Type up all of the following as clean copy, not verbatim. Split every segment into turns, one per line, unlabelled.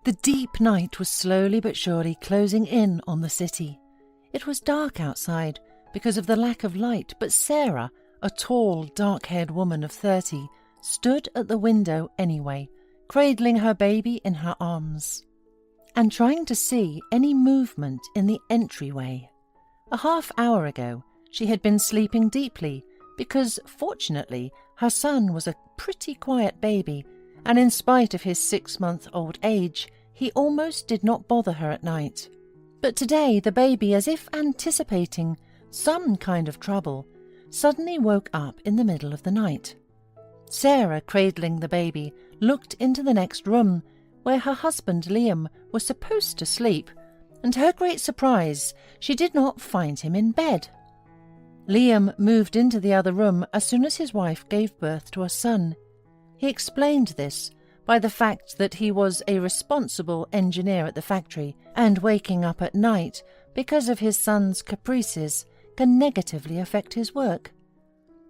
The deep night was slowly but surely closing in on the city. It was dark outside because of the lack of light, but Sarah, a tall, dark-haired woman of 30, stood at the window anyway, cradling her baby in her arms, and trying to see any movement in the entryway. A half-hour ago, she had been sleeping deeply because, fortunately, her son was a pretty quiet baby, and in spite of his 6-month-old age, he almost did not bother her at night. But today the baby, as if anticipating some kind of trouble, suddenly woke up in the middle of the night. Sarah, cradling the baby, looked into the next room, where her husband Liam was supposed to sleep, and to her great surprise, she did not find him in bed. Liam moved into the other room as soon as his wife gave birth to a son. He explained this by the fact that he was a responsible engineer at the factory, and waking up at night because of his son's caprices can negatively affect his work.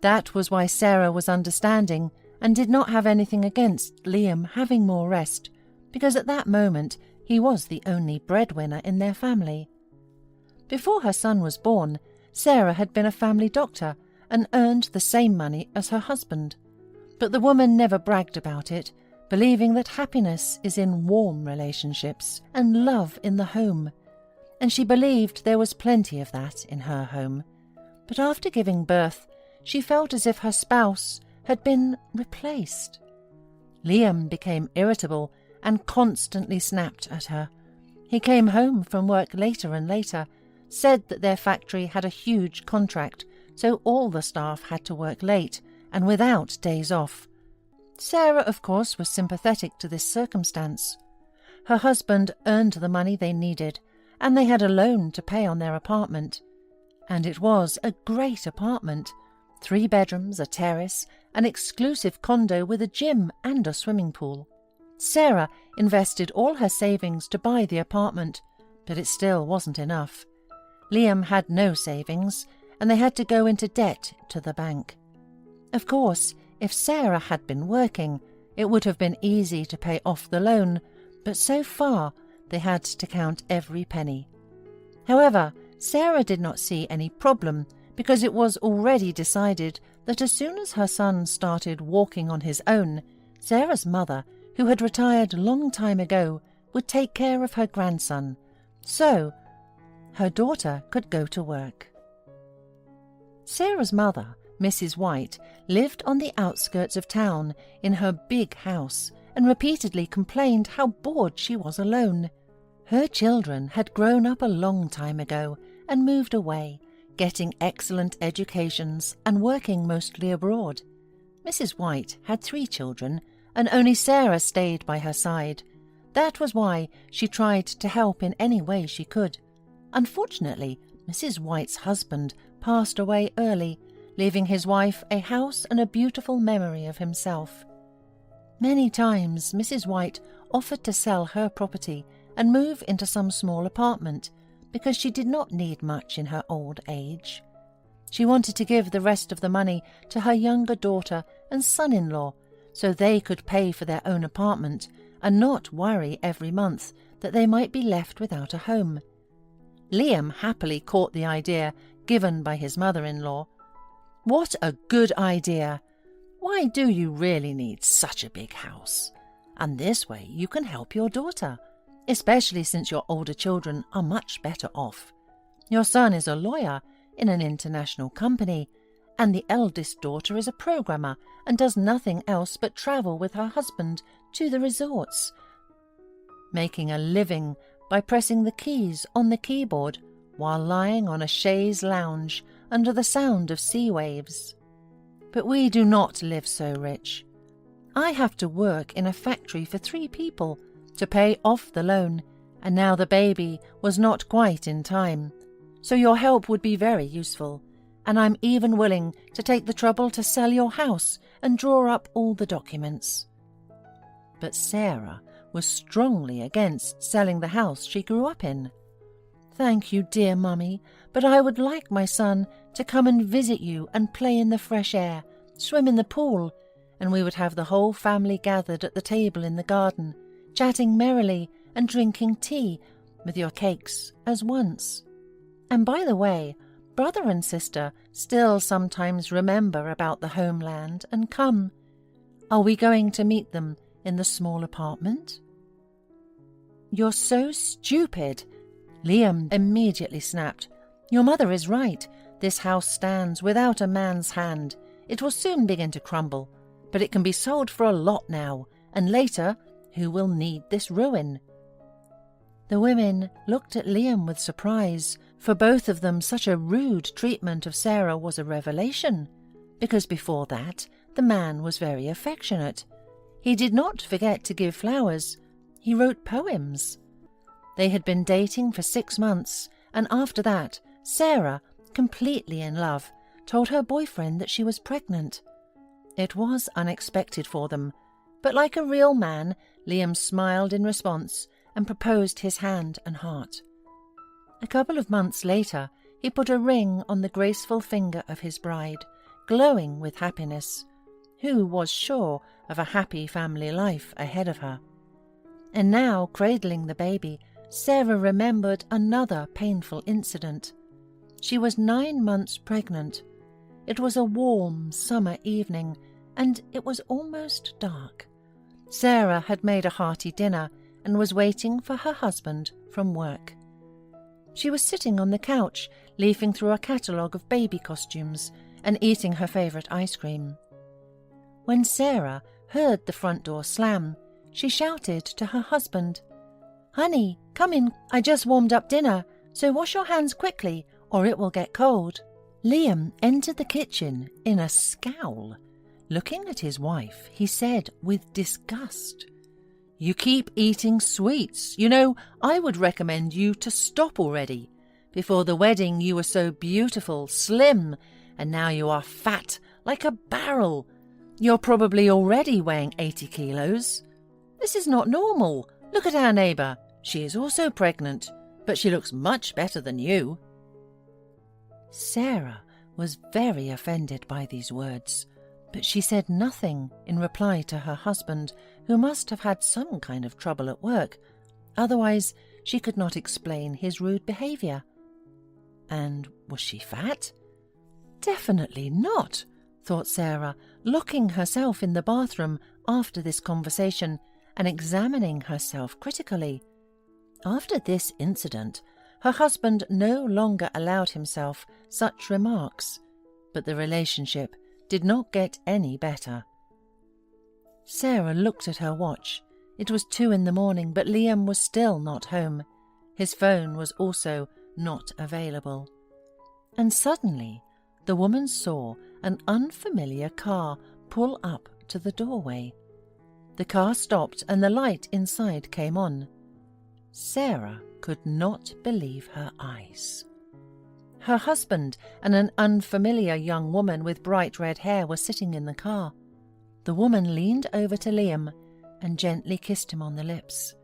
That was why Sarah was understanding and did not have anything against Liam having more rest, because at that moment he was the only breadwinner in their family. Before her son was born, Sarah had been a family doctor and earned the same money as her husband. But the woman never bragged about it, believing that happiness is in warm relationships and love in the home, and she believed there was plenty of that in her home. But after giving birth, she felt as if her spouse had been replaced. Liam became irritable and constantly snapped at her. He came home from work later and later, said that their factory had a huge contract, so all the staff had to work late and without days off. Sarah, of course, was sympathetic to this circumstance. Her husband earned the money they needed, and they had a loan to pay on their apartment. And it was a great apartment, 3 bedrooms, a terrace, an exclusive condo with a gym and a swimming pool. Sarah invested all her savings to buy the apartment, but it still wasn't enough. Liam had no savings, and they had to go into debt to the bank. Of course, if Sarah had been working, it would have been easy to pay off the loan, but so far they had to count every penny. However, Sarah did not see any problem because it was already decided that as soon as her son started walking on his own, Sarah's mother, who had retired a long time ago, would take care of her grandson, so her daughter could go to work. Sarah's mother, Mrs. White, lived on the outskirts of town in her big house and repeatedly complained how bored she was alone. Her children had grown up a long time ago and moved away, getting excellent educations and working mostly abroad. Mrs. White had 3 children, and only Sarah stayed by her side. That was why she tried to help in any way she could. Unfortunately, Mrs. White's husband passed away early, leaving his wife a house and a beautiful memory of himself. Many times Mrs. White offered to sell her property and move into some small apartment because she did not need much in her old age. She wanted to give the rest of the money to her younger daughter and son-in-law so they could pay for their own apartment and not worry every month that they might be left without a home. Liam happily caught the idea given by his mother-in-law. "What a good idea! Why do you really need such a big house? And this way you can help your daughter, especially since your older children are much better off. Your son is a lawyer in an international company, and the eldest daughter is a programmer and does nothing else but travel with her husband to the resorts, making a living by pressing the keys on the keyboard while lying on a chaise lounge under the sound of sea waves. But we do not live so rich. I have to work in a factory for 3 people to pay off the loan, and now the baby was not quite in time. So your help would be very useful, and I'm even willing to take the trouble to sell your house and draw up all the documents." But Sarah was strongly against selling the house she grew up in. "Thank you, dear Mummy, but I would like my son to come and visit you and play in the fresh air, swim in the pool, and we would have the whole family gathered at the table in the garden, chatting merrily and drinking tea with your cakes as once. And by the way, brother and sister still sometimes remember about the homeland and come. Are we going to meet them in the small apartment?" "You're so stupid," Liam immediately snapped. "Your mother is right. This house stands without a man's hand. It will soon begin to crumble, but it can be sold for a lot now, and later, who will need this ruin?" The women looked at Liam with surprise. For both of them, such a rude treatment of Sarah was a revelation, because before that, the man was very affectionate. He did not forget to give flowers. He wrote poems. They had been dating for 6 months, and after that, Sarah, completely in love, told her boyfriend that she was pregnant. It was unexpected for them, but like a real man, Liam smiled in response and proposed his hand and heart. A couple of months later, he put a ring on the graceful finger of his bride, glowing with happiness, who was sure of a happy family life ahead of her. And now, cradling the baby, Sarah remembered another painful incident. She was 9 months pregnant. It was a warm summer evening, and it was almost dark. Sarah had made a hearty dinner and was waiting for her husband from work. She was sitting on the couch, leafing through a catalogue of baby costumes and eating her favourite ice cream. When Sarah heard the front door slam, she shouted to her husband, "Honey, come in. I just warmed up dinner, so wash your hands quickly or it will get cold." Liam entered the kitchen in a scowl. Looking at his wife, he said with disgust, "You keep eating sweets. You know, I would recommend you to stop already. Before the wedding you were so beautiful, slim, and now you are fat like a barrel. You're probably already weighing 80 kilos. This is not normal. Look at our neighbour. She is also pregnant, but she looks much better than you." Sarah was very offended by these words, but she said nothing in reply to her husband, who must have had some kind of trouble at work. Otherwise, she could not explain his rude behaviour. And was she fat? Definitely not, thought Sarah, locking herself in the bathroom after this conversation and examining herself critically. After this incident, her husband no longer allowed himself such remarks, but the relationship did not get any better. Sarah looked at her watch. It was 2 a.m, but Liam was still not home. His phone was also not available. And suddenly, the woman saw an unfamiliar car pull up to the doorway. The car stopped and the light inside came on. Sarah could not believe her eyes. Her husband and an unfamiliar young woman with bright red hair were sitting in the car. The woman leaned over to Liam and gently kissed him on the lips.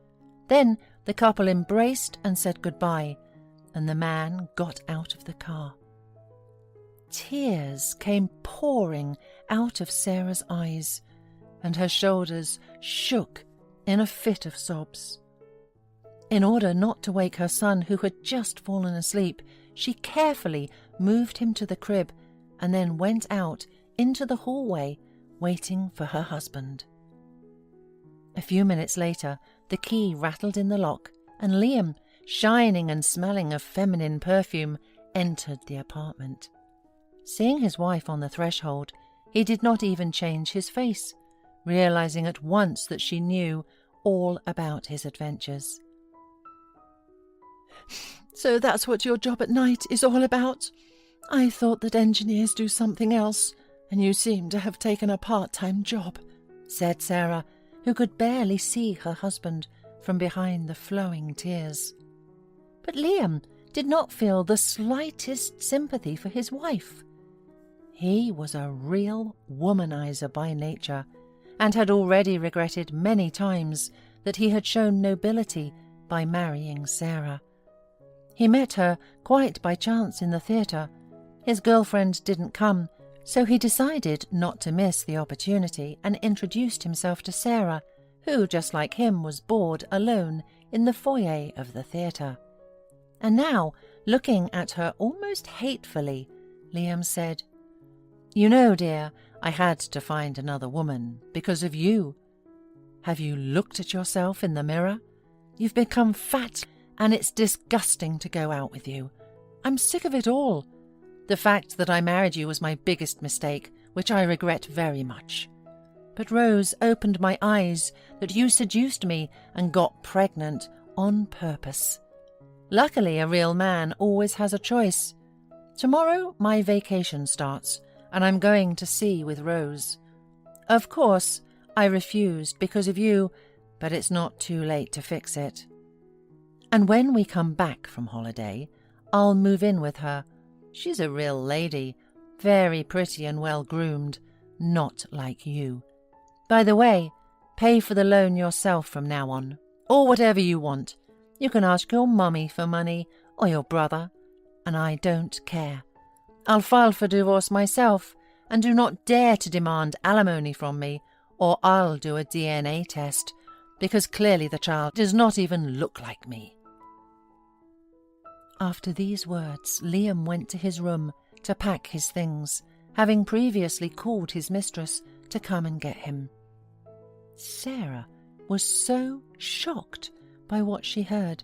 Then the couple embraced and said goodbye, and the man got out of the car. Tears came pouring out of Sarah's eyes, and her shoulders shook in a fit of sobs. In order not to wake her son, who had just fallen asleep, she carefully moved him to the crib and then went out into the hallway, waiting for her husband. A few minutes later, the key rattled in the lock, and Liam, shining and smelling of feminine perfume, entered the apartment. Seeing his wife on the threshold, he did not even change his face, realizing at once that she knew all about his adventures. "So that's what your job at night is all about? I thought that engineers do something else, and you seem to have taken a part-time job," said Sarah, who could barely see her husband from behind the flowing tears. But Liam did not feel the slightest sympathy for his wife. He was a real womanizer by nature, and had already regretted many times that he had shown nobility by marrying Sarah. He met her quite by chance in the theatre. His girlfriend didn't come, so he decided not to miss the opportunity and introduced himself to Sarah, who, just like him, was bored alone in the foyer of the theatre. And now, looking at her almost hatefully, Liam said, "You know, dear, I had to find another woman because of you. Have you looked at yourself in the mirror? You've become fat, and it's disgusting to go out with you. I'm sick of it all. The fact that I married you was my biggest mistake, which I regret very much. But Rose opened my eyes that you seduced me and got pregnant on purpose. Luckily, a real man always has a choice. Tomorrow my vacation starts, and I'm going to sea with Rose. Of course, I refused because of you, but it's not too late to fix it. And when we come back from holiday, I'll move in with her. She's a real lady, very pretty and well-groomed, not like you. By the way, pay for the loan yourself from now on, or whatever you want. You can ask your mummy for money, or your brother, and I don't care. I'll file for divorce myself, and do not dare to demand alimony from me, or I'll do a DNA test, because clearly the child does not even look like me." After these words, Liam went to his room to pack his things, having previously called his mistress to come and get him. Sarah was so shocked by what she heard.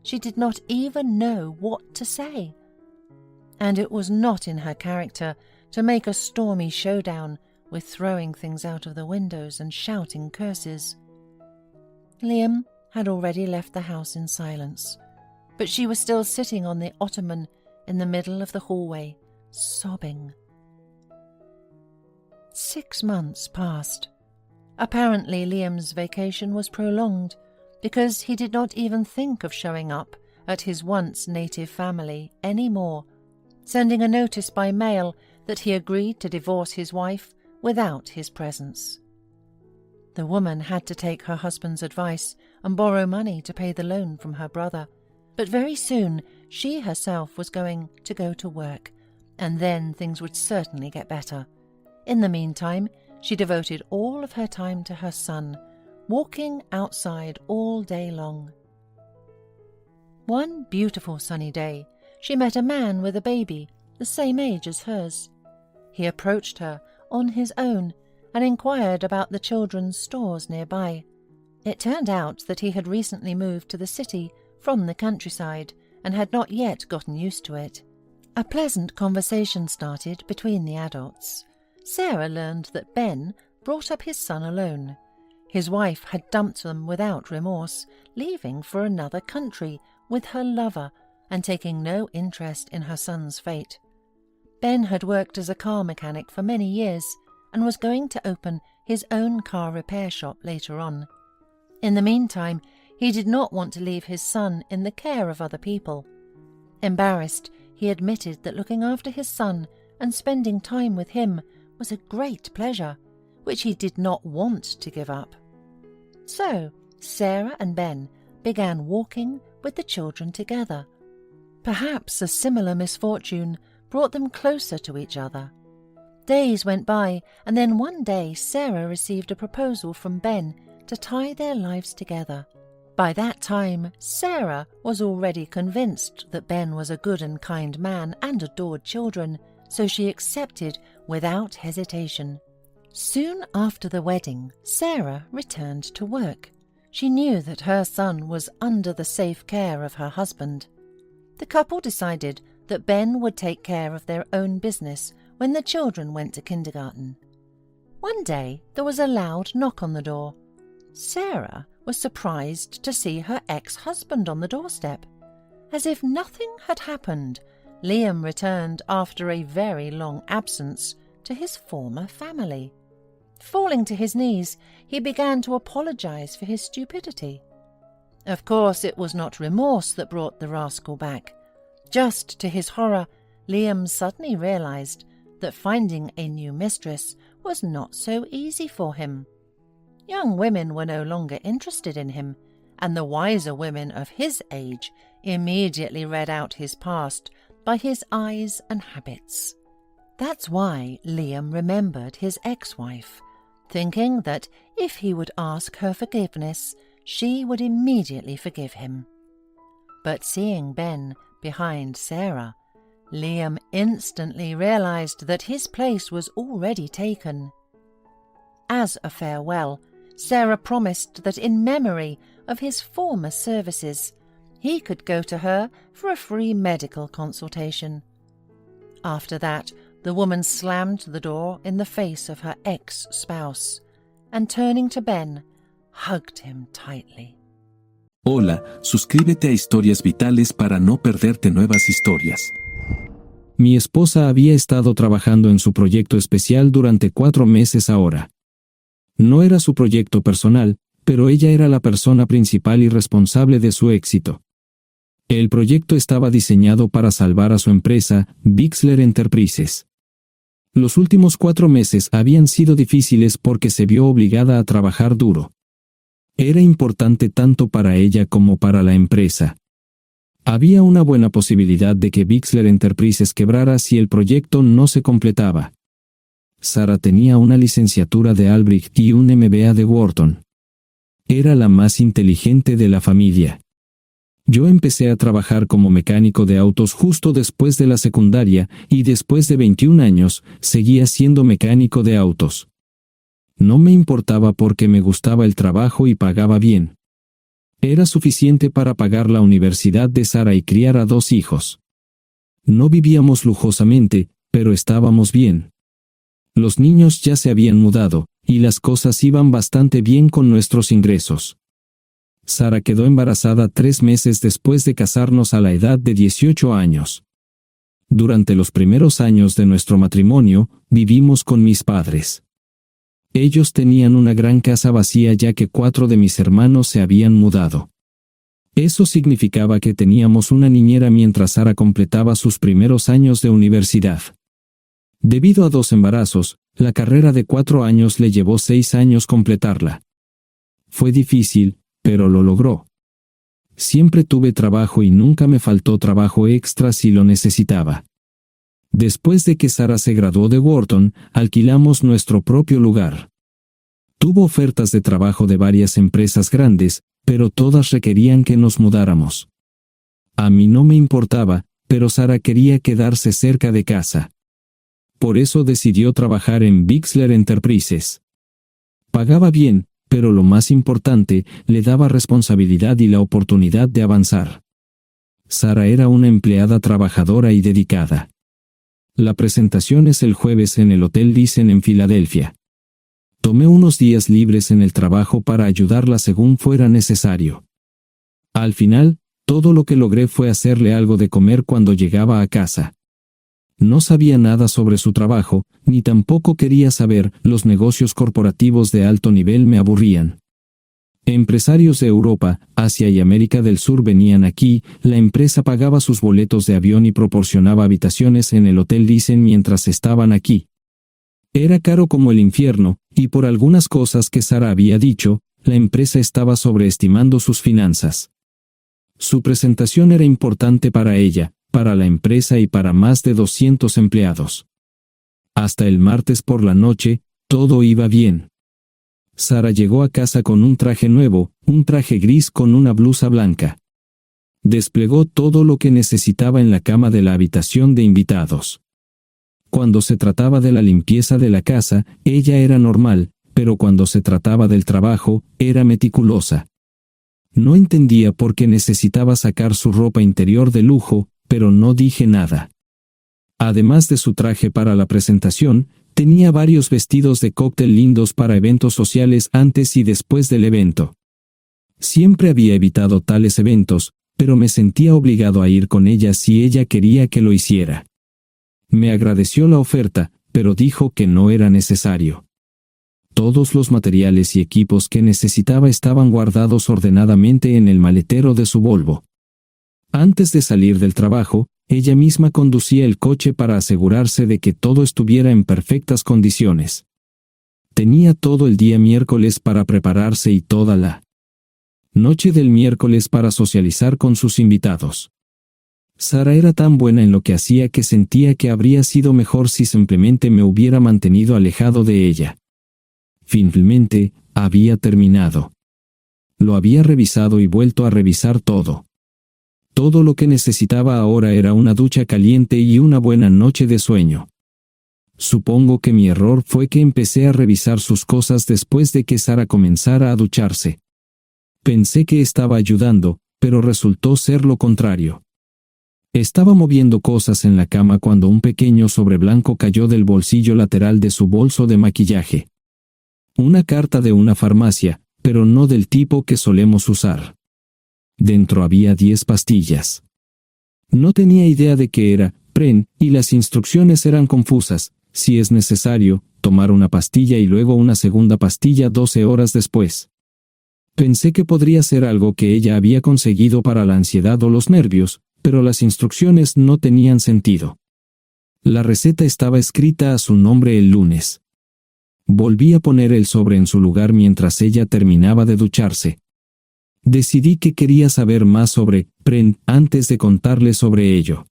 She did not even know what to say. And it was not in her character to make a stormy showdown with throwing things out of the windows and shouting curses. Liam had already left the house in silence, but she was still sitting on the ottoman in the middle of the hallway, sobbing. 6 months passed. Apparently Liam's vacation was prolonged, because he did not even think of showing up at his once native family any more, sending a notice by mail that he agreed to divorce his wife without his presence. The woman had to take her husband's advice and borrow money to pay the loan from her brother, but very soon she herself was going to go to work, and then things would certainly get better. In the meantime, she devoted all of her time to her son, walking outside all day long. One beautiful sunny day, she met a man with a baby the same age as hers. He approached her on his own and inquired about the children's stores nearby. It turned out that he had recently moved to the city from the countryside and had not yet gotten used to it. A pleasant conversation started between the adults. Sarah learned that Ben brought up his son alone. His wife had dumped them without remorse, leaving for another country with her lover and taking no interest in her son's fate. Ben had worked as a car mechanic for many years and was going to open his own car repair shop later on. In the meantime, he did not want to leave his son in the care of other people. Embarrassed, he admitted that looking after his son and spending time with him was a great pleasure, which he did not want to give up. So, Sarah and Ben began walking with the children together. Perhaps a similar misfortune brought them closer to each other. Days went by, and then one day Sarah received a proposal from Ben to tie their lives together. By that time, Sarah was already convinced that Ben was a good and kind man and adored children, so she accepted without hesitation. Soon after the wedding, Sarah returned to work. She knew that her son was under the safe care of her husband. The couple decided that Ben would take care of their own business when the children went to kindergarten. One day there was a loud knock on the door. Sarah was surprised to see her ex-husband on the doorstep. As if nothing had happened, Liam returned after a very long absence to his former family. Falling to his knees, he began to apologize for his stupidity. Of course, it was not remorse that brought the rascal back. Just to his horror, Liam suddenly realized that finding a new mistress was not so easy for him. Young women were no longer interested in him, and the wiser women of his age immediately read out his past by his eyes and habits. That's why Liam remembered his ex-wife. thinking that if he would ask her forgiveness, she would immediately forgive him. But seeing Ben behind Sarah, Liam instantly realized that his place was already taken. As a farewell, Sarah promised that in memory of his former services, he could go to her for a free medical consultation. After that, the woman slammed the door in the face of her ex-spouse and, turning to Ben, hugged him tightly.
Hola, suscríbete a Historias Vitales para no perderte nuevas historias. Mi esposa había estado trabajando en su proyecto especial durante 4 meses ahora. No era su proyecto personal, pero ella era la persona principal y responsable de su éxito. El proyecto estaba diseñado para salvar a su empresa, Bixler Enterprises. Los últimos 4 meses habían sido difíciles porque se vio obligada a trabajar duro. Era importante tanto para ella como para la empresa. Había una buena posibilidad de que Bixler Enterprises quebrara si el proyecto no se completaba. Sarah tenía una licenciatura de Albrecht y un MBA de Wharton. Era la más inteligente de la familia. Yo empecé a trabajar como mecánico de autos justo después de la secundaria y después de 21 años seguía siendo mecánico de autos. No me importaba porque me gustaba el trabajo y pagaba bien. Era suficiente para pagar la universidad de Sarah y criar a 2 hijos. No vivíamos lujosamente, pero estábamos bien. Los niños ya se habían mudado, y las cosas iban bastante bien con nuestros ingresos. Sarah quedó embarazada 3 meses después de casarnos a la edad de 18 años. Durante los primeros años de nuestro matrimonio, vivimos con mis padres. Ellos tenían una gran casa vacía ya que 4 de mis hermanos se habían mudado. Eso significaba que teníamos una niñera mientras Sarah completaba sus primeros años de universidad. Debido a 2 embarazos, la carrera de 4 años le llevó 6 años completarla. Fue difícil, pero lo logró. Siempre tuve trabajo y nunca me faltó trabajo extra si lo necesitaba. Después de que Sarah se graduó de Wharton, alquilamos nuestro propio lugar. Tuvo ofertas de trabajo de varias empresas grandes, pero todas requerían que nos mudáramos. A mí no me importaba, pero Sarah quería quedarse cerca de casa. Por eso decidió trabajar en Bixler Enterprises. Pagaba bien, pero lo más importante, le daba responsabilidad y la oportunidad de avanzar. Sarah era una empleada trabajadora y dedicada. La presentación es el jueves en el Hotel Thyssen en Filadelfia. Tomé unos días libres en el trabajo para ayudarla según fuera necesario. Al final, todo lo que logré fue hacerle algo de comer cuando llegaba a casa. No sabía nada sobre su trabajo, ni tampoco quería saber. Los negocios corporativos de alto nivel me aburrían. Empresarios de Europa, Asia y América del Sur venían aquí, la empresa pagaba sus boletos de avión y proporcionaba habitaciones en el Hotel Thyssen mientras estaban aquí. Era caro como el infierno, y por algunas cosas que Sarah había dicho, la empresa estaba sobreestimando sus finanzas. Su presentación era importante para ella, para la empresa y para más de 200 empleados. Hasta el martes por la noche, todo iba bien. Sarah llegó a casa con un traje nuevo, un traje gris con una blusa blanca. Desplegó todo lo que necesitaba en la cama de la habitación de invitados. Cuando se trataba de la limpieza de la casa, ella era normal, pero cuando se trataba del trabajo, era meticulosa. No entendía por qué necesitaba sacar su ropa interior de lujo, pero no dije nada. Además de su traje para la presentación, tenía varios vestidos de cóctel lindos para eventos sociales antes y después del evento. Siempre había evitado tales eventos, pero me sentía obligado a ir con ella si ella quería que lo hiciera. Me agradeció la oferta, pero dijo que no era necesario. Todos los materiales y equipos que necesitaba estaban guardados ordenadamente en el maletero de su Volvo. Antes de salir del trabajo, ella misma conducía el coche para asegurarse de que todo estuviera en perfectas condiciones. Tenía todo el día miércoles para prepararse y toda la noche del miércoles para socializar con sus invitados. Sarah era tan buena en lo que hacía que sentía que habría sido mejor si simplemente me hubiera mantenido alejado de ella. Finalmente, había terminado. Lo había revisado y vuelto a revisar todo. Todo lo que necesitaba ahora era una ducha caliente y una buena noche de sueño. Supongo que mi error fue que empecé a revisar sus cosas después de que Sara comenzara a ducharse. Pensé que estaba ayudando, pero resultó ser lo contrario. Estaba moviendo cosas en la cama cuando un pequeño sobre blanco cayó del bolsillo lateral de su bolso de maquillaje. Una carta de una farmacia, pero no del tipo que solemos usar. Dentro había 10 pastillas. No tenía idea de qué era, Pren, y las instrucciones eran confusas. Si es necesario, tomar una pastilla y luego una segunda pastilla 12 horas después. Pensé que podría ser algo que ella había conseguido para la ansiedad o los nervios, pero las instrucciones no tenían sentido. La receta estaba escrita a su nombre el lunes. Volví a poner el sobre en su lugar mientras ella terminaba de ducharse. Decidí que quería saber más sobre Pren antes de contarle sobre ello.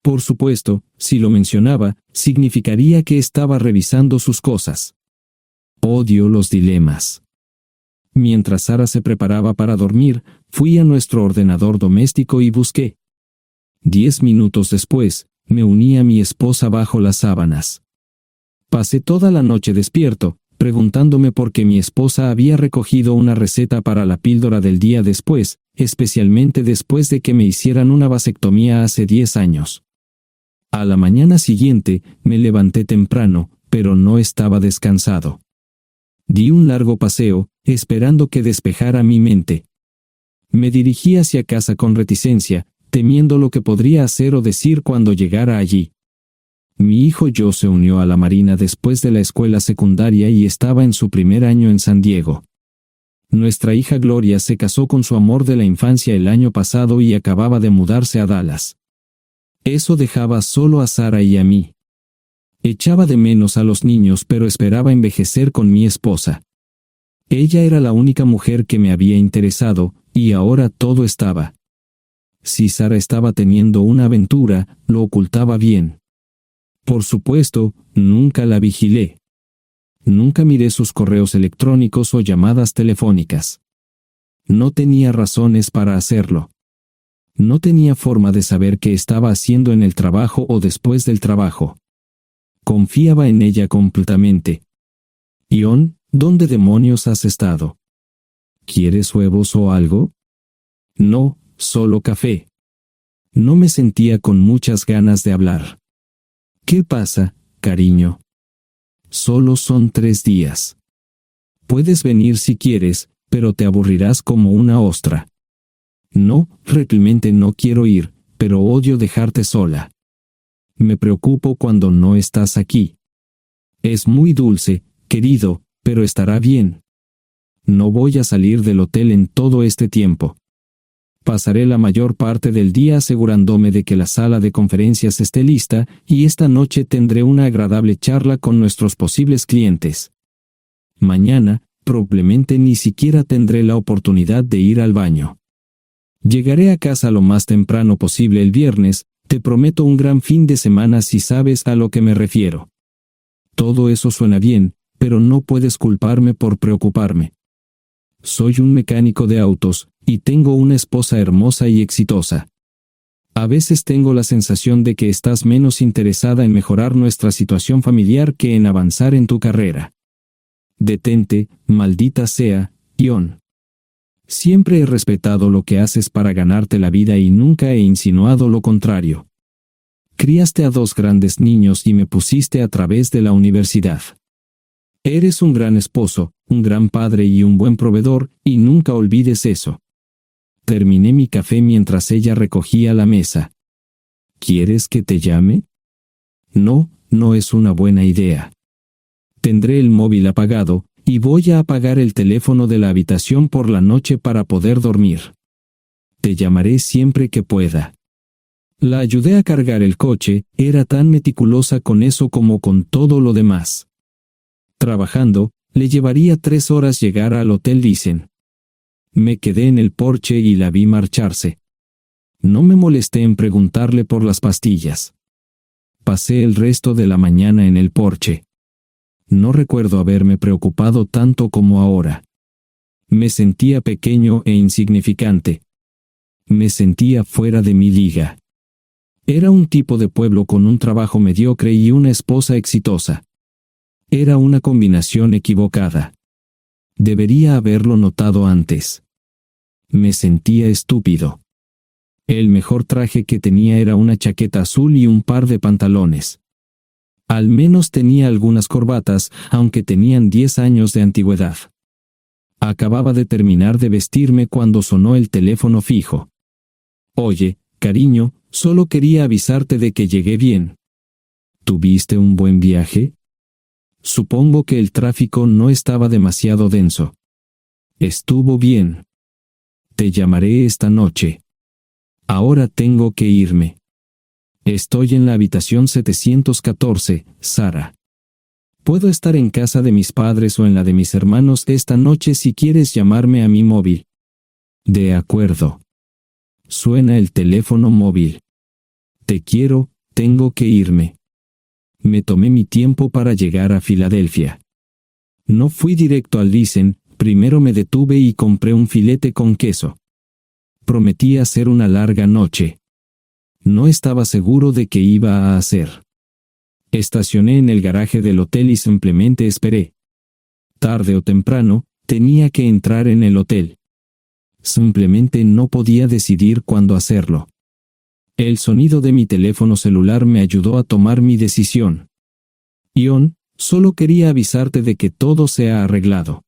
Por supuesto, si lo mencionaba, significaría que estaba revisando sus cosas. Odio los dilemas. Mientras Sara se preparaba para dormir, fui a nuestro ordenador doméstico y busqué. 10 minutos después, me uní a mi esposa bajo las sábanas. Pasé toda la noche despierto, preguntándome por qué mi esposa había recogido una receta para la píldora del día después, especialmente después de que me hicieran una vasectomía hace 10 años. A la mañana siguiente, me levanté temprano, pero no estaba descansado. Di un largo paseo, esperando que despejara mi mente. Me dirigí hacia casa con reticencia, temiendo lo que podría hacer o decir cuando llegara allí. Mi hijo Joe se unió a la Marina después de la escuela secundaria y estaba en su primer año en San Diego. Nuestra hija Gloria se casó con su amor de la infancia el año pasado y acababa de mudarse a Dallas. Eso dejaba solo a Sara y a mí. Echaba de menos a los niños, pero esperaba envejecer con mi esposa. Ella era la única mujer que me había interesado, y ahora todo estaba. Si Sara estaba teniendo una aventura, lo ocultaba bien. Por supuesto, nunca la vigilé. Nunca miré sus correos electrónicos o llamadas telefónicas. No tenía razones para hacerlo. No tenía forma de saber qué estaba haciendo en el trabajo o después del trabajo. Confiaba en ella completamente. Ion, ¿dónde demonios has estado? ¿Quieres huevos o algo? No, solo café. No me sentía con muchas ganas de hablar. ¿Qué pasa, cariño? Solo son 3 días. Puedes venir si quieres, pero te aburrirás como una ostra. No, realmente no quiero ir, pero odio dejarte sola. Me preocupo cuando no estás aquí. Es muy dulce, querido, pero estará bien. No voy a salir del hotel en todo este tiempo. Pasaré la mayor parte del día asegurándome de que la sala de conferencias esté lista, y esta noche tendré una agradable charla con nuestros posibles clientes. Mañana, probablemente ni siquiera tendré la oportunidad de ir al baño. Llegaré a casa lo más temprano posible el viernes, te prometo un gran fin de semana si sabes a lo que me refiero. Todo eso suena bien, pero no puedes culparme por preocuparme. Soy un mecánico de autos, y tengo una esposa hermosa y exitosa. A veces tengo la sensación de que estás menos interesada en mejorar nuestra situación familiar que en avanzar en tu carrera. Detente, maldita sea, Ion. Siempre he respetado lo que haces para ganarte la vida y nunca he insinuado lo contrario. Criaste a 2 grandes niños y me pusiste a través de la universidad. Eres un gran esposo, un gran padre y un buen proveedor, y nunca olvides eso. Terminé mi café mientras ella recogía la mesa. ¿Quieres que te llame? No, no es una buena idea. Tendré el móvil apagado, y voy a apagar el teléfono de la habitación por la noche para poder dormir. Te llamaré siempre que pueda. La ayudé a cargar el coche, era tan meticulosa con eso como con todo lo demás. Trabajando, le llevaría 3 horas llegar al Hotel Dicen. Me quedé en el porche y la vi marcharse. No me molesté en preguntarle por las pastillas. Pasé el resto de la mañana en el porche. No recuerdo haberme preocupado tanto como ahora. Me sentía pequeño e insignificante. Me sentía fuera de mi liga. Era un tipo de pueblo con un trabajo mediocre y una esposa exitosa. Era una combinación equivocada. Debería haberlo notado antes. Me sentía estúpido. El mejor traje que tenía era una chaqueta azul y un par de pantalones. Al menos tenía algunas corbatas, aunque tenían 10 años de antigüedad. Acababa de terminar de vestirme cuando sonó el teléfono fijo. Oye, cariño, solo quería avisarte de que llegué bien. ¿Tuviste un buen viaje? Supongo que el tráfico no estaba demasiado denso. Estuvo bien. Te llamaré esta noche. Ahora tengo que irme. Estoy en la habitación 714, Sara. Puedo estar en casa de mis padres o en la de mis hermanos esta noche si quieres llamarme a mi móvil. De acuerdo. Suena el teléfono móvil. Te quiero, tengo que irme. Me tomé mi tiempo para llegar a Filadelfia. No fui directo al Lisen, primero me detuve y compré un filete con queso. Prometí hacer una larga noche. No estaba seguro de qué iba a hacer. Estacioné en el garaje del hotel y simplemente esperé. Tarde o temprano, tenía que entrar en el hotel. Simplemente no podía decidir cuándo hacerlo. El sonido de mi teléfono celular me ayudó a tomar mi decisión. Ion, solo quería avisarte de que todo se ha arreglado.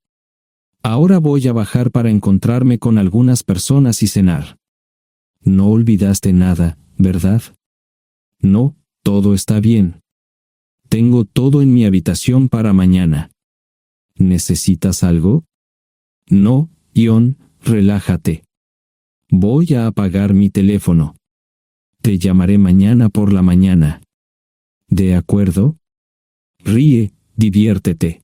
Ahora voy a bajar para encontrarme con algunas personas y cenar. No olvidaste nada, ¿verdad? No, todo está bien. Tengo todo en mi habitación para mañana. ¿Necesitas algo? No, Ion, relájate. Voy a apagar mi teléfono. Te llamaré mañana por la mañana. ¿De acuerdo? Ríe, diviértete.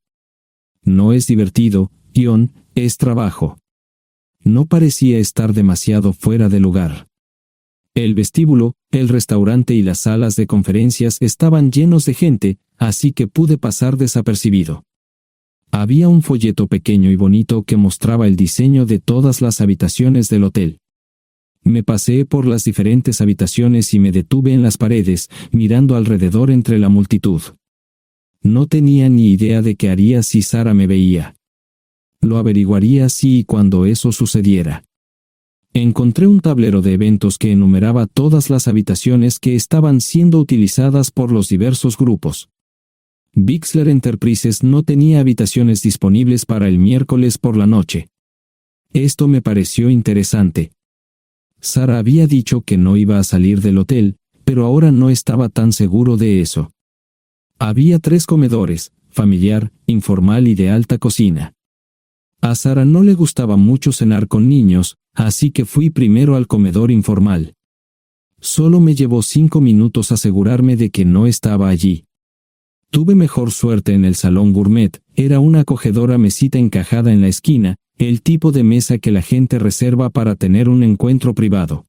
No es divertido, Ion, es trabajo. No parecía estar demasiado fuera de lugar. El vestíbulo, el restaurante y las salas de conferencias estaban llenos de gente, así que pude pasar desapercibido. Había un folleto pequeño y bonito que mostraba el diseño de todas las habitaciones del hotel. Me paseé por las diferentes habitaciones y me detuve en las paredes, mirando alrededor entre la multitud. No tenía ni idea de qué haría si Sara me veía. Lo averiguaría si y cuando eso sucediera. Encontré un tablero de eventos que enumeraba todas las habitaciones que estaban siendo utilizadas por los diversos grupos. Bixler Enterprises no tenía habitaciones disponibles para el miércoles por la noche. Esto me pareció interesante. Sara había dicho que no iba a salir del hotel, pero ahora no estaba tan seguro de eso. Había 3 comedores, familiar, informal y de alta cocina. A Sara no le gustaba mucho cenar con niños, así que fui primero al comedor informal. Solo me llevó 5 minutos asegurarme de que no estaba allí. Tuve mejor suerte en el salón gourmet, era una acogedora mesita encajada en la esquina, el tipo de mesa que la gente reserva para tener un encuentro privado.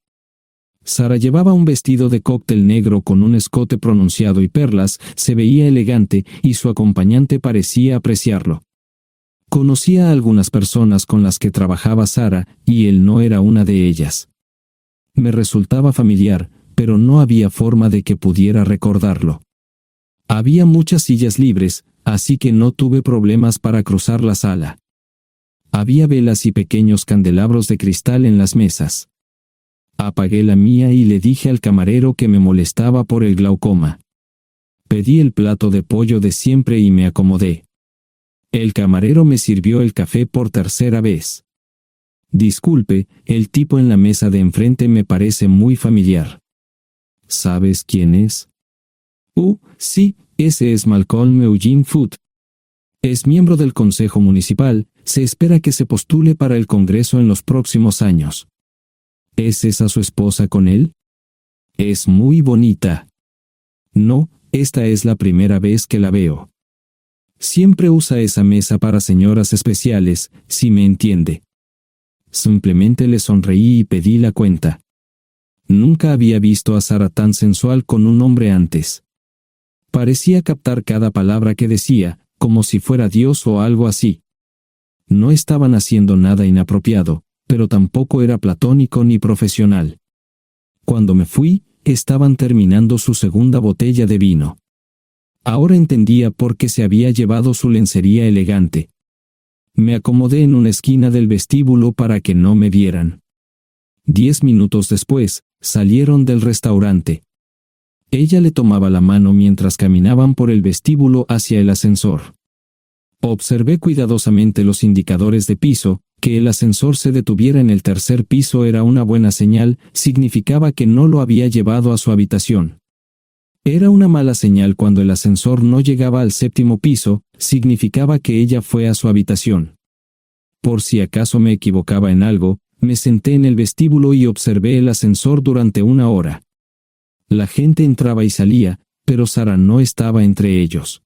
Sara llevaba un vestido de cóctel negro con un escote pronunciado y perlas, se veía elegante y su acompañante parecía apreciarlo. Conocía a algunas personas con las que trabajaba Sara, y él no era una de ellas. Me resultaba familiar, pero no había forma de que pudiera recordarlo. Había muchas sillas libres, así que no tuve problemas para cruzar la sala. Había velas y pequeños candelabros de cristal en las mesas. Apagué la mía y le dije al camarero que me molestaba por el glaucoma. Pedí el plato de pollo de siempre y me acomodé. El camarero me sirvió el café por tercera vez. Disculpe, el tipo en la mesa de enfrente me parece muy familiar. ¿Sabes quién es? Sí, ese es Malcolm Eugene Foote. Es miembro del Consejo Municipal, se espera que se postule para el Congreso en los próximos años. ¿Es esa su esposa con él? Es muy bonita. No, esta es la primera vez que la veo. Siempre usa esa mesa para señoras especiales, si me entiende. Simplemente le sonreí y pedí la cuenta. Nunca había visto a Sara tan sensual con un hombre antes. Parecía captar cada palabra que decía, como si fuera Dios o algo así. No estaban haciendo nada inapropiado, pero tampoco era platónico ni profesional. Cuando me fui, estaban terminando su segunda botella de vino. Ahora entendía por qué se había llevado su lencería elegante. Me acomodé en una esquina del vestíbulo para que no me vieran. 10 minutos después, salieron del restaurante. Ella le tomaba la mano mientras caminaban por el vestíbulo hacia el ascensor. Observé cuidadosamente los indicadores de piso. Que el ascensor se detuviera en el tercer piso era una buena señal, significaba que no lo había llevado a su habitación. Era una mala señal cuando el ascensor no llegaba al séptimo piso, significaba que ella fue a su habitación. Por si acaso me equivocaba en algo, me senté en el vestíbulo y observé el ascensor durante 1 hora. La gente entraba y salía, pero Sara no estaba entre ellos.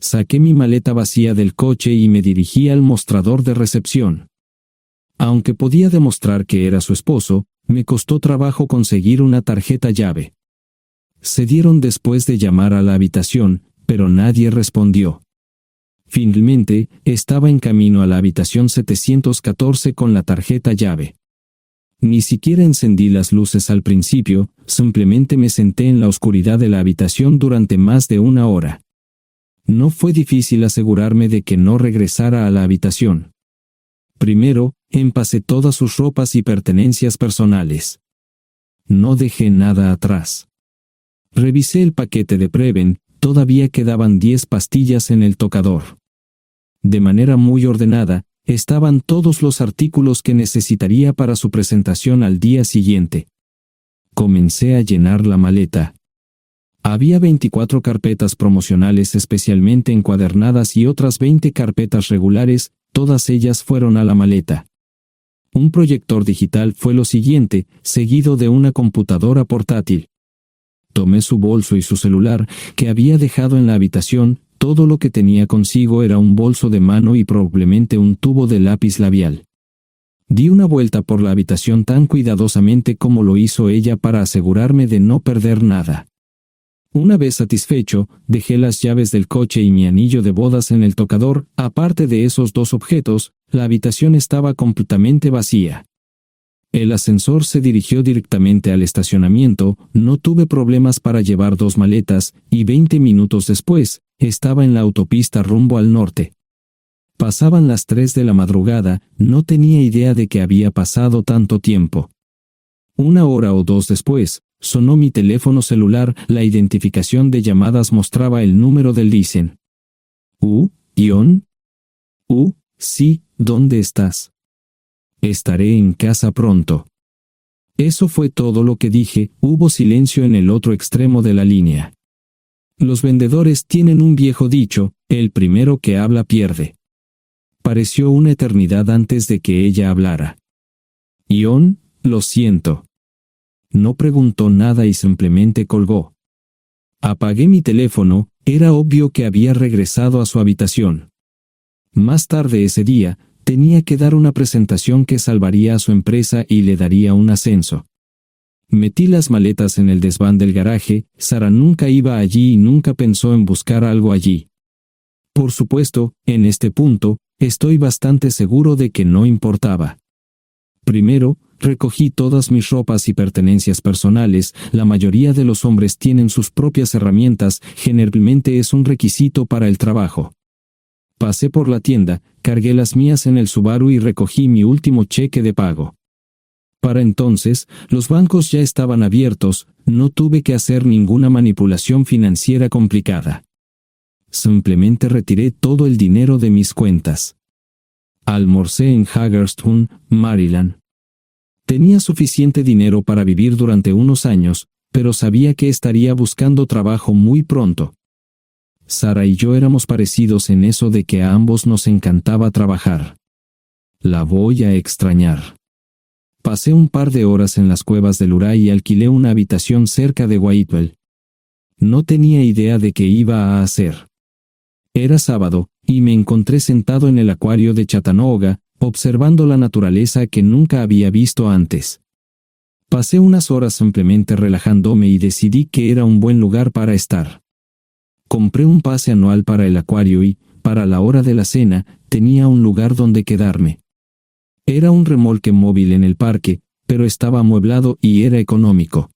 Saqué mi maleta vacía del coche y me dirigí al mostrador de recepción. Aunque podía demostrar que era su esposo, me costó trabajo conseguir una tarjeta llave. Se dieron después de llamar a la habitación, pero nadie respondió. Finalmente, estaba en camino a la habitación 714 con la tarjeta llave. Ni siquiera encendí las luces al principio, simplemente me senté en la oscuridad de la habitación durante más de 1 hora. No fue difícil asegurarme de que no regresara a la habitación. Primero, empacé todas sus ropas y pertenencias personales. No dejé nada atrás. Revisé el paquete de Preven, todavía quedaban 10 pastillas en el tocador. De manera muy ordenada, estaban todos los artículos que necesitaría para su presentación al día siguiente. Comencé a llenar la maleta. Había 24 carpetas promocionales especialmente encuadernadas y otras 20 carpetas regulares, todas ellas fueron a la maleta. Un proyector digital fue lo siguiente, seguido de una computadora portátil. Tomé su bolso y su celular, que había dejado en la habitación. Todo lo que tenía consigo era un bolso de mano y probablemente un tubo de lápiz labial. Di una vuelta por la habitación tan cuidadosamente como lo hizo ella para asegurarme de no perder nada. Una vez satisfecho, dejé las llaves del coche y mi anillo de bodas en el tocador. Aparte de esos 2 objetos, la habitación estaba completamente vacía. El ascensor se dirigió directamente al estacionamiento, no tuve problemas para llevar 2 maletas, y 20 minutos después, estaba en la autopista rumbo al norte. Pasaban las 3 de la madrugada, no tenía idea de que había pasado tanto tiempo. 1 hora o 2 después, sonó mi teléfono celular, la identificación de llamadas mostraba el número del Listen. ¿Ion? Sí, ¿dónde estás? Estaré en casa pronto. Eso fue todo lo que dije. Hubo silencio en el otro extremo de la línea. Los vendedores tienen un viejo dicho, el primero que habla pierde. Pareció una eternidad antes de que ella hablara. Ion, lo siento. No preguntó nada y simplemente colgó. Apagué mi teléfono, era obvio que había regresado a su habitación. Más tarde ese día, tenía que dar una presentación que salvaría a su empresa y le daría un ascenso. Metí las maletas en el desván del garaje. Sara nunca iba allí y nunca pensó en buscar algo allí. Por supuesto, en este punto, estoy bastante seguro de que no importaba. Primero, recogí todas mis ropas y pertenencias personales. La mayoría de los hombres tienen sus propias herramientas, generalmente es un requisito para el trabajo. Pasé por la tienda, cargué las mías en el Subaru y recogí mi último cheque de pago. Para entonces, los bancos ya estaban abiertos, no tuve que hacer ninguna manipulación financiera complicada. Simplemente retiré todo el dinero de mis cuentas. Almorcé en Hagerstown, Maryland. Tenía suficiente dinero para vivir durante unos años, pero sabía que estaría buscando trabajo muy pronto. Sara y yo éramos parecidos en eso de que a ambos nos encantaba trabajar. La voy a extrañar. Pasé un par de horas en las cuevas del Uray y alquilé una habitación cerca de Whitewell. No tenía idea de qué iba a hacer. Era sábado, y me encontré sentado en el acuario de Chattanooga, observando la naturaleza que nunca había visto antes. Pasé unas horas simplemente relajándome y decidí que era un buen lugar para estar. Compré un pase anual para el acuario y, para la hora de la cena, tenía un lugar donde quedarme. Era un remolque móvil en el parque, pero estaba amueblado y era económico.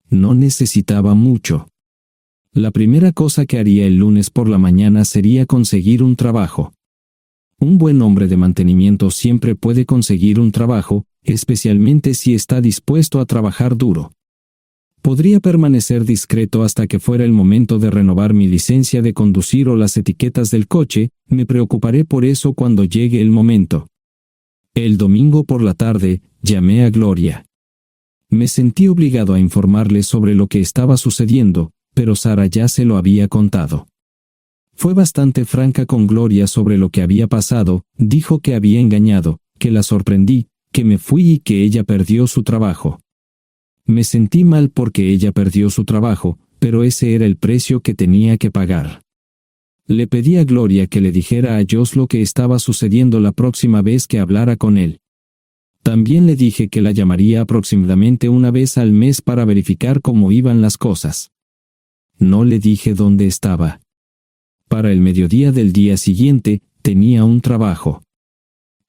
No necesitaba mucho. La primera cosa que haría el lunes por la mañana sería conseguir un trabajo. Un buen hombre de mantenimiento siempre puede conseguir un trabajo, especialmente si está dispuesto a trabajar duro. Podría permanecer discreto hasta que fuera el momento de renovar mi licencia de conducir o las etiquetas del coche, me preocuparé por eso cuando llegue el momento. El domingo por la tarde, llamé a Gloria. Me sentí obligado a informarle sobre lo que estaba sucediendo, pero Sara ya se lo había contado. Fue bastante franca con Gloria sobre lo que había pasado, dijo que había engañado, que la sorprendí, que me fui y que ella perdió su trabajo. Me sentí mal porque ella perdió su trabajo, pero ese era el precio que tenía que pagar. Le pedí a Gloria que le dijera a Josh lo que estaba sucediendo la próxima vez que hablara con él. También le dije que la llamaría aproximadamente una vez al mes para verificar cómo iban las cosas. No le dije dónde estaba. Para el mediodía del día siguiente, tenía un trabajo.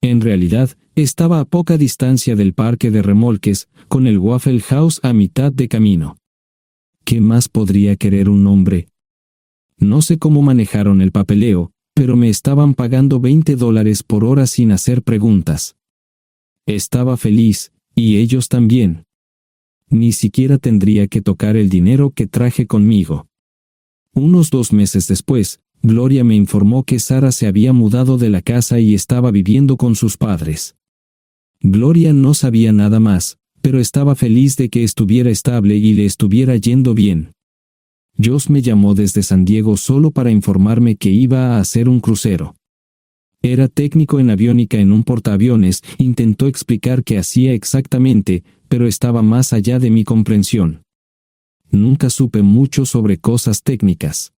En realidad, estaba a poca distancia del parque de remolques, con el Waffle House a mitad de camino. ¿Qué más podría querer un hombre? No sé cómo manejaron el papeleo, pero me estaban pagando $20 por hora sin hacer preguntas. Estaba feliz, y ellos también. Ni siquiera tendría que tocar el dinero que traje conmigo. Unos 2 meses después, Gloria me informó que Sara se había mudado de la casa y estaba viviendo con sus padres. Gloria no sabía nada más, pero estaba feliz de que estuviera estable y le estuviera yendo bien. Josh me llamó desde San Diego solo para informarme que iba a hacer un crucero. Era técnico en aviónica en un portaaviones, intentó explicar qué hacía exactamente, pero estaba más allá de mi comprensión. Nunca supe mucho sobre cosas técnicas.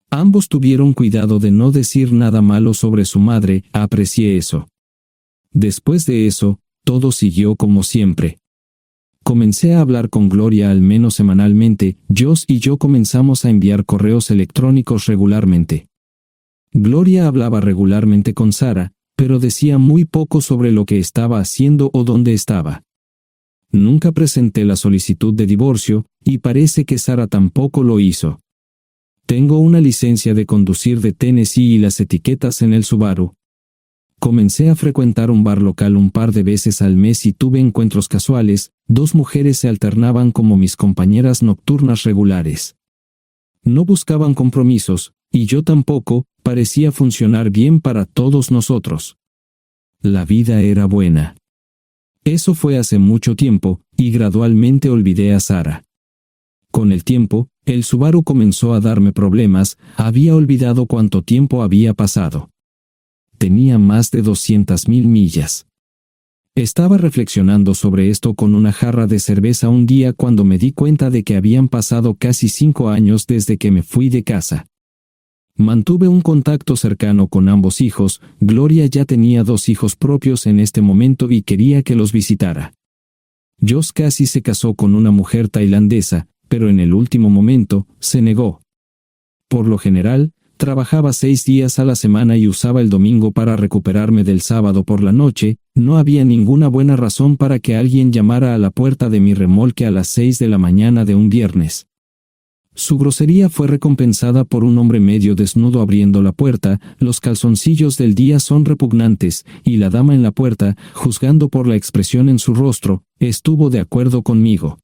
Ambos tuvieron cuidado de no decir nada malo sobre su madre, aprecié eso. Después de eso, todo siguió como siempre. Comencé a hablar con Gloria al menos semanalmente, Josh y yo comenzamos a enviar correos electrónicos regularmente. Gloria hablaba regularmente con Sara, pero decía muy poco sobre lo que estaba haciendo o dónde estaba. Nunca presenté la solicitud de divorcio, y parece que Sara tampoco lo hizo. Tengo una licencia de conducir de Tennessee y las etiquetas en el Subaru. Comencé a frecuentar un bar local un par de veces al mes y tuve encuentros casuales, 2 mujeres se alternaban como mis compañeras nocturnas regulares. No buscaban compromisos, y yo tampoco, parecía funcionar bien para todos nosotros. La vida era buena. Eso fue hace mucho tiempo, y gradualmente olvidé a Sara. Con el tiempo, el Subaru comenzó a darme problemas, había olvidado cuánto tiempo había pasado. Tenía más de 200,000 millas. Estaba reflexionando sobre esto con una jarra de cerveza un día cuando me di cuenta de que habían pasado casi 5 años desde que me fui de casa. Mantuve un contacto cercano con ambos hijos, Gloria ya tenía 2 hijos propios en este momento y quería que los visitara. Josh casi se casó con una mujer tailandesa, pero en el último momento, se negó. Por lo general, trabajaba 6 días a la semana y usaba el domingo para recuperarme del sábado por la noche, no había ninguna buena razón para que alguien llamara a la puerta de mi remolque a las 6 de la mañana de un viernes. Su grosería fue recompensada por un hombre medio desnudo abriendo la puerta, los calzoncillos del día son repugnantes, y la dama en la puerta, juzgando por la expresión en su rostro, estuvo de acuerdo conmigo.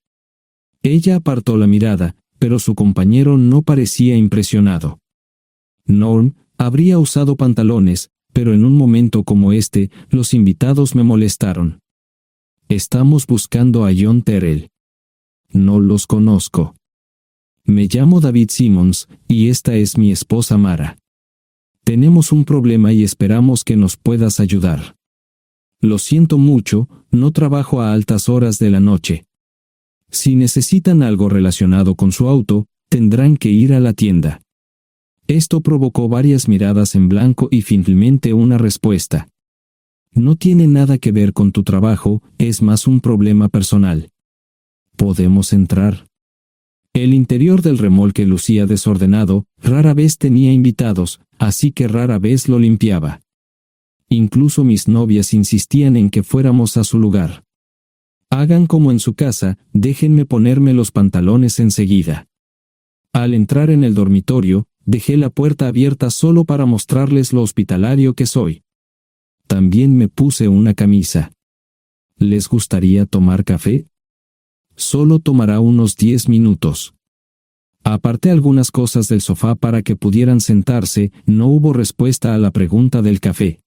Ella apartó la mirada, pero su compañero no parecía impresionado. Norm habría usado pantalones, pero en un momento como este, los invitados me molestaron. Estamos buscando a John Terrell. No los conozco. Me llamo David Simmons, y esta es mi esposa Mara. Tenemos un problema y esperamos que nos puedas ayudar. Lo siento mucho, no trabajo a altas horas de la noche. Si necesitan algo relacionado con su auto, tendrán que ir a la tienda. Esto provocó varias miradas en blanco y finalmente una respuesta. No tiene nada que ver con tu trabajo, es más un problema personal. ¿Podemos entrar? El interior del remolque lucía desordenado, rara vez tenía invitados, así que rara vez lo limpiaba. Incluso mis novias insistían en que fuéramos a su lugar. Hagan como en su casa, déjenme ponerme los pantalones enseguida. Al entrar en el dormitorio, dejé la puerta abierta solo para mostrarles lo hospitalario que soy. También me puse una camisa. ¿Les gustaría tomar café? Solo tomará unos 10 minutos. Aparté algunas cosas del sofá para que pudieran sentarse. No hubo respuesta a la pregunta del café.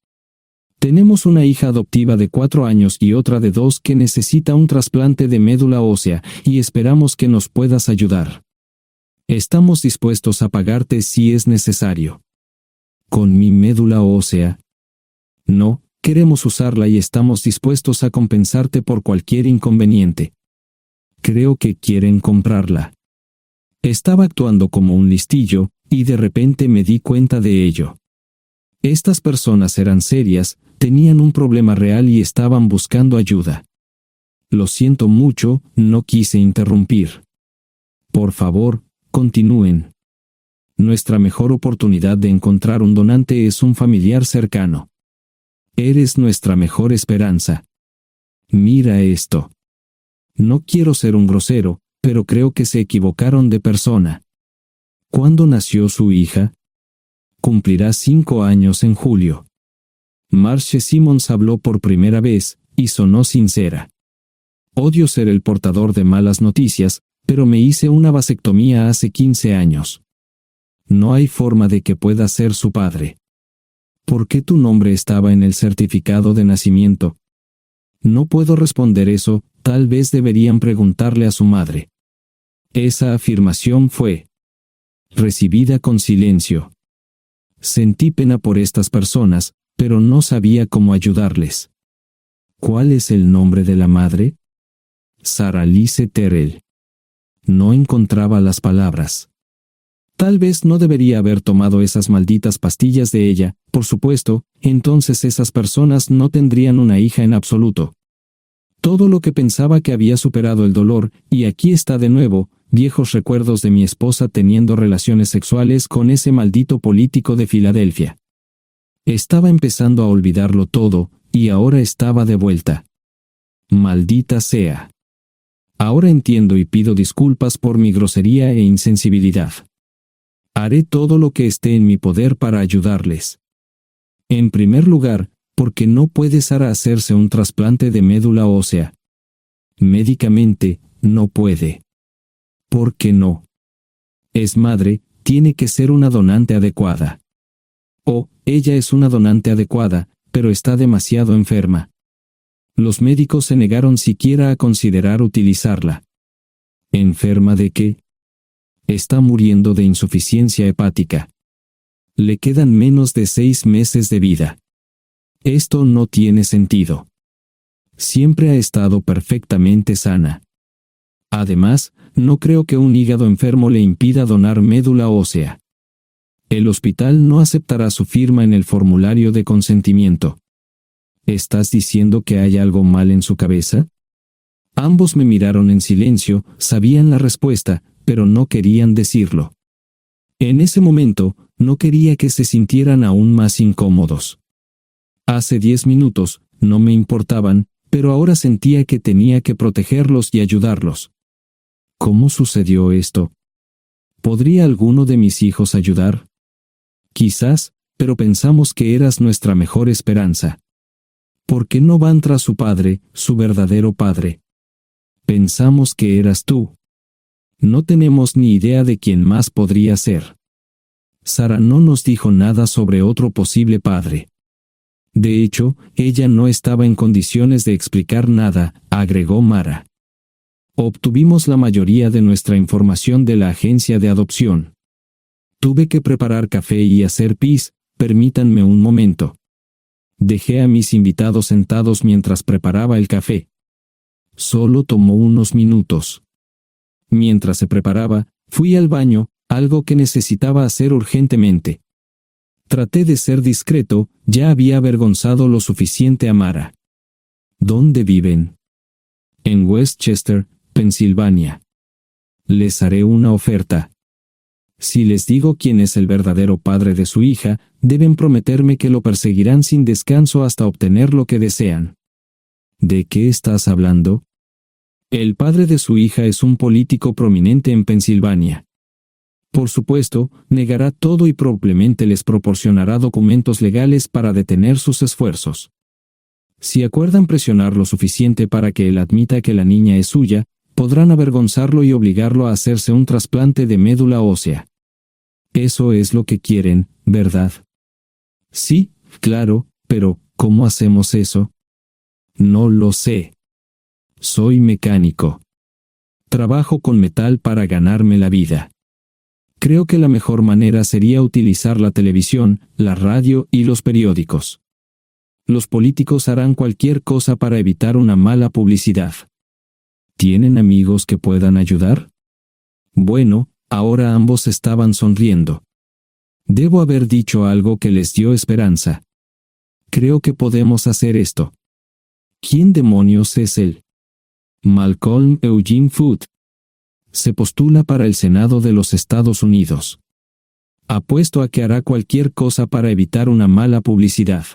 Tenemos una hija adoptiva de 4 años y otra de 2 que necesita un trasplante de médula ósea, y esperamos que nos puedas ayudar. Estamos dispuestos a pagarte si es necesario. ¿Con mi médula ósea? No, queremos usarla y estamos dispuestos a compensarte por cualquier inconveniente. Creo que quieren comprarla. Estaba actuando como un listillo, y de repente me di cuenta de ello. Estas personas eran serias, tenían un problema real y estaban buscando ayuda. Lo siento mucho, no quise interrumpir. Por favor, continúen. Nuestra mejor oportunidad de encontrar un donante es un familiar cercano. Eres nuestra mejor esperanza. Mira esto. No quiero ser un grosero, pero creo que se equivocaron de persona. ¿Cuándo nació su hija? Cumplirá 5 años en julio. Marge Simmons habló por primera vez, y sonó sincera. Odio ser el portador de malas noticias, pero me hice una vasectomía hace 15 años. No hay forma de que pueda ser su padre. ¿Por qué tu nombre estaba en el certificado de nacimiento? No puedo responder eso, tal vez deberían preguntarle a su madre. Esa afirmación fue recibida con silencio. Sentí pena por estas personas, pero no sabía cómo ayudarles. ¿Cuál es el nombre de la madre? Sarah Lise Terrell. No encontraba las palabras. Tal vez no debería haber tomado esas malditas pastillas de ella, por supuesto, entonces esas personas no tendrían una hija en absoluto. Todo lo que pensaba que había superado el dolor, y aquí está de nuevo, viejos recuerdos de mi esposa teniendo relaciones sexuales con ese maldito político de Filadelfia. Estaba empezando a olvidarlo todo, y ahora estaba de vuelta. Maldita sea. Ahora entiendo y pido disculpas por mi grosería e insensibilidad. Haré todo lo que esté en mi poder para ayudarles. En primer lugar, porque no puede Sara hacerse un trasplante de médula ósea. Médicamente, no puede. ¿Por qué no? Es madre, tiene que ser una donante adecuada. Ella es una donante adecuada, pero está demasiado enferma. Los médicos se negaron siquiera a considerar utilizarla. ¿Enferma de qué? Está muriendo de insuficiencia hepática. Le quedan menos de 6 meses de vida. Esto no tiene sentido. Siempre ha estado perfectamente sana. Además, no creo que un hígado enfermo le impida donar médula ósea. El hospital no aceptará su firma en el formulario de consentimiento. ¿Estás diciendo que hay algo mal en su cabeza? Ambos me miraron en silencio, sabían la respuesta, pero no querían decirlo. En ese momento, no quería que se sintieran aún más incómodos. Hace 10 minutos, no me importaban, pero ahora sentía que tenía que protegerlos y ayudarlos. ¿Cómo sucedió esto? ¿Podría alguno de mis hijos ayudar? Quizás, pero pensamos que eras nuestra mejor esperanza. ¿Por qué no van tras su padre, su verdadero padre? Pensamos que eras tú. No tenemos ni idea de quién más podría ser. Sara no nos dijo nada sobre otro posible padre. De hecho, ella no estaba en condiciones de explicar nada, agregó Mara. Obtuvimos la mayoría de nuestra información de la agencia de adopción. Tuve que preparar café y hacer pis, permítanme un momento. Dejé a mis invitados sentados mientras preparaba el café. Solo tomó unos minutos. Mientras se preparaba, fui al baño, algo que necesitaba hacer urgentemente. Traté de ser discreto, ya había avergonzado lo suficiente a Mara. ¿Dónde viven? En Westchester, Pensilvania. Les haré una oferta. Si les digo quién es el verdadero padre de su hija, deben prometerme que lo perseguirán sin descanso hasta obtener lo que desean. ¿De qué estás hablando? El padre de su hija es un político prominente en Pensilvania. Por supuesto, negará todo y probablemente les proporcionará documentos legales para detener sus esfuerzos. Si acuerdan presionar lo suficiente para que él admita que la niña es suya, podrán avergonzarlo y obligarlo a hacerse un trasplante de médula ósea. Eso es lo que quieren, ¿verdad? Sí, claro, pero ¿cómo hacemos eso? No lo sé. Soy mecánico. Trabajo con metal para ganarme la vida. Creo que la mejor manera sería utilizar la televisión, la radio y los periódicos. Los políticos harán cualquier cosa para evitar una mala publicidad. ¿Tienen amigos que puedan ayudar? Bueno, ahora ambos estaban sonriendo. Debo haber dicho algo que les dio esperanza. Creo que podemos hacer esto. ¿Quién demonios es él? Malcolm Eugene Foote. Se postula para el Senado de los Estados Unidos. Apuesto a que hará cualquier cosa para evitar una mala publicidad.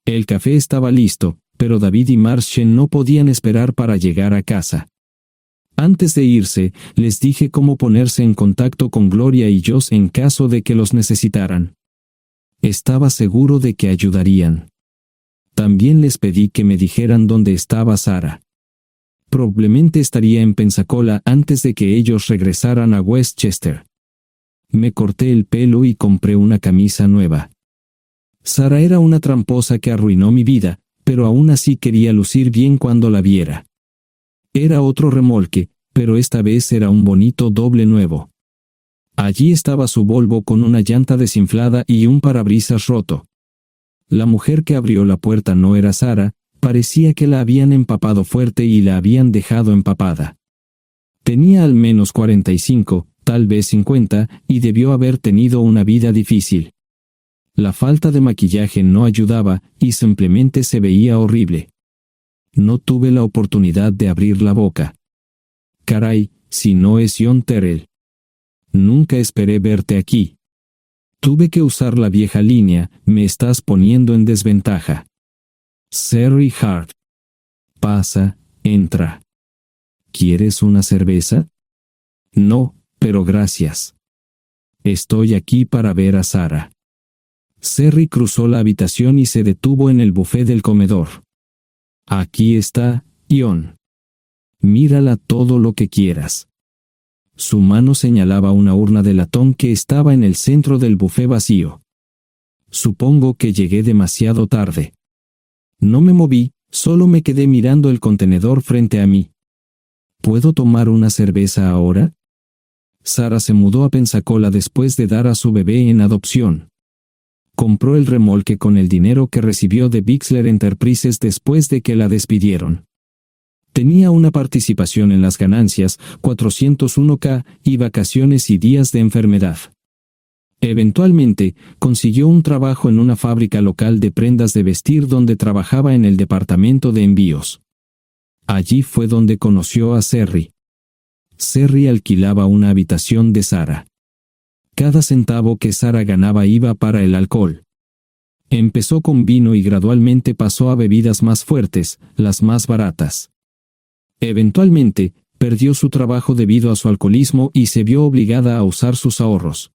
El café estaba listo, pero David y Marchen no podían esperar para llegar a casa. Antes de irse, les dije cómo ponerse en contacto con Gloria y Joss en caso de que los necesitaran. Estaba seguro de que ayudarían. También les pedí que me dijeran dónde estaba Sarah. Probablemente estaría en Pensacola antes de que ellos regresaran a Westchester. Me corté el pelo y compré una camisa nueva. Sarah era una tramposa que arruinó mi vida, pero aún así quería lucir bien cuando la viera. Era otro remolque, pero esta vez era un bonito doble nuevo. Allí estaba su Volvo con una llanta desinflada y un parabrisas roto. La mujer que abrió la puerta no era Sarah. Parecía que la habían empapado fuerte y la habían dejado empapada. Tenía al menos 45, tal vez 50, y debió haber tenido una vida difícil. La falta de maquillaje no ayudaba, y simplemente se veía horrible. No tuve la oportunidad de abrir la boca. Caray, si no es John Terrell. Nunca esperé verte aquí. Tuve que usar la vieja línea, me estás poniendo en desventaja. Serry Hart. Pasa, entra. ¿Quieres una cerveza? No, pero gracias. Estoy aquí para ver a Sarah. Serry cruzó la habitación y se detuvo en el buffet del comedor. Aquí está, John. Mírala todo lo que quieras. Su mano señalaba una urna de latón que estaba en el centro del buffet vacío. Supongo que llegué demasiado tarde. No me moví, solo me quedé mirando el contenedor frente a mí. ¿Puedo tomar una cerveza ahora? Sarah se mudó a Pensacola después de dar a su bebé en adopción. Compró el remolque con el dinero que recibió de Bixler Enterprises después de que la despidieron. Tenía una participación en las ganancias, 401k, y vacaciones y días de enfermedad. Eventualmente, consiguió un trabajo en una fábrica local de prendas de vestir donde trabajaba en el departamento de envíos. Allí fue donde conoció a Serry. Serry alquilaba una habitación de Sarah. Cada centavo que Sarah ganaba iba para el alcohol. Empezó con vino y gradualmente pasó a bebidas más fuertes, las más baratas. Eventualmente, perdió su trabajo debido a su alcoholismo y se vio obligada a usar sus ahorros.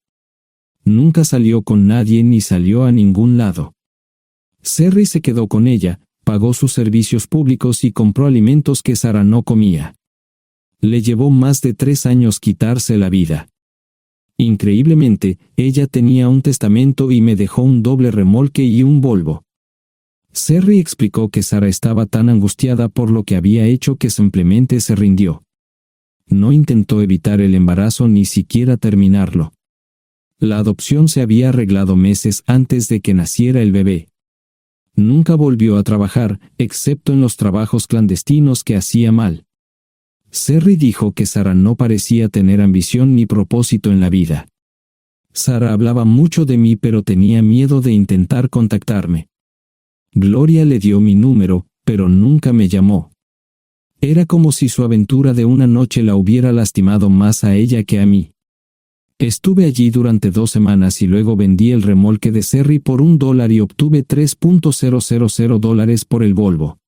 Nunca salió con nadie ni salió a ningún lado. Serry se quedó con ella, pagó sus servicios públicos y compró alimentos que Sarah no comía. Le llevó más de 3 años quitarse la vida. Increíblemente, ella tenía un testamento y me dejó un doble remolque y un Volvo. Serry explicó que Sarah estaba tan angustiada por lo que había hecho que simplemente se rindió. No intentó evitar el embarazo ni siquiera terminarlo. La adopción se había arreglado meses antes de que naciera el bebé. Nunca volvió a trabajar, excepto en los trabajos clandestinos que hacía mal. Serry dijo que Sarah no parecía tener ambición ni propósito en la vida. Sarah hablaba mucho de mí pero tenía miedo de intentar contactarme. Gloria le dio mi número, pero nunca me llamó. Era como si su aventura de una noche la hubiera lastimado más a ella que a mí. Estuve allí durante 2 semanas y luego vendí el remolque de Serry por $1 y obtuve $3,000 por el Volvo.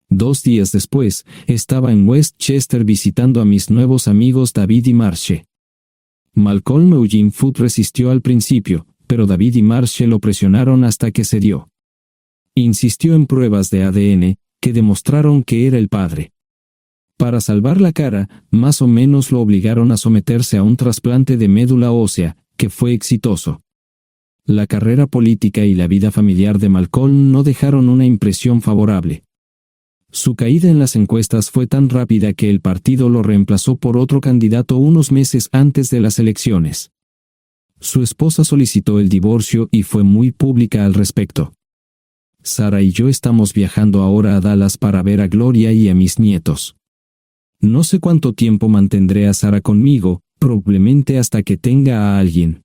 2 días después, estaba en Westchester visitando a mis nuevos amigos David y Marche. Malcolm Eugene Foote resistió al principio, pero David y Marche lo presionaron hasta que cedió. Insistió en pruebas de ADN, que demostraron que era el padre. Para salvar la cara, más o menos lo obligaron a someterse a un trasplante de médula ósea, que fue exitoso. La carrera política y la vida familiar de Malcolm no dejaron una impresión favorable. Su caída en las encuestas fue tan rápida que el partido lo reemplazó por otro candidato unos meses antes de las elecciones. Su esposa solicitó el divorcio y fue muy pública al respecto. Sarah y yo estamos viajando ahora a Dallas para ver a Gloria y a mis nietos. No sé cuánto tiempo mantendré a Sarah conmigo, probablemente hasta que tenga a alguien.